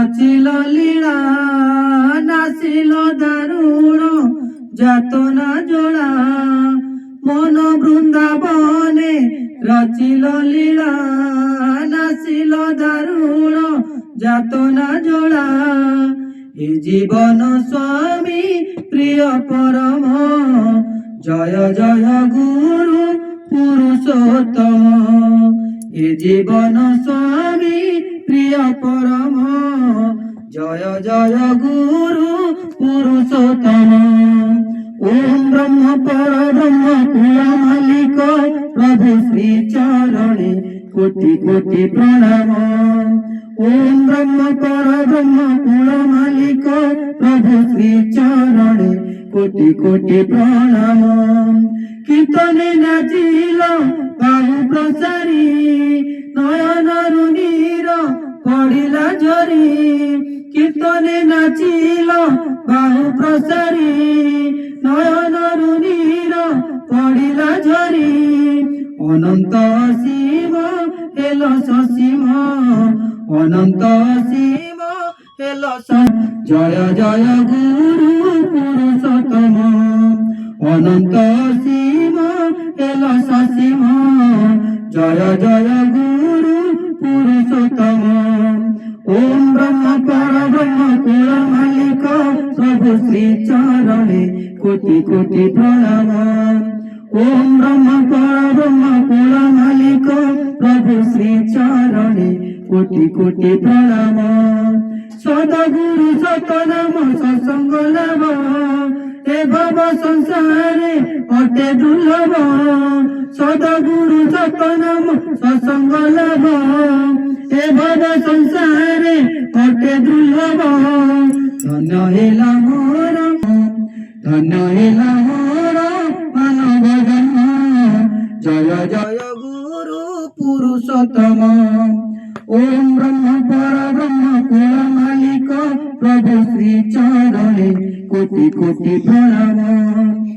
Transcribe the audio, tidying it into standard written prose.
রচিল লীলা নাচিল দারুণ যাতনা জোড়া মন বৃন্দাবনে রচিল লীলা নাচিল দারুণ যাতনা জোড়া এ জীবন স্বামী প্রিয় পরম জয় জয় গুরু পুরুষোত্তম এ জীবন স্বামী প্রিয় পরম জয় জয় গুরু পুরুষোত্তম ওম ব্রহ্ম পরব্রহ্ম কুল মালিক প্রভু শ্রী চরণে কোটি কোটি প্রণাম ওম ব্রহ্ম পরব্রহ্ম কুল মালিক প্রভু শ্রী চরণে কোটি কোটি প্রণাম কীর্তনে নাচিল বাহু প্রসারী নয়নরু নীর পড়িলা ঝরি কীর্তনে নাচিল বাহু প্রসারী নয়নরু নীর পড়িলা ঝরি অনন্ত শিব হেল সসীম অনন্ত শিব হেল জয় জয় গুরু পুরুষোত্তম অনন্ত শিব হেল সসীম জয় জয় গুরু পুরুষোত্তম ওম ব্রহ্ম পরব্রহ্ম কুল মালিক প্রভু শ্রী চরণে কোটি কোটি প্রণাম ওম ব্রহ্ম পরব্রহ্ম কুল মালিক প্রভু শ্রী চরণে কোটি কোটি প্রণাম সদগুরু সতনাম সৎসঙ্গ লাভ এ ভব সংসারে অটে দুর্লভ সদগুরু সতনাম সৎসঙ্গ লাভ এ ভব সংসারে অটে দুর্লভ ধন্য হেলা মোর ধন্য হেলা মোর মানব জন্ম জয় জয় গুরু পুরুষোত্তম ওম ব্রহ্ম পরব্রহ্ম কুল মালিক প্রভু শ্রী চরণে কোটি কোটি প্রণাম।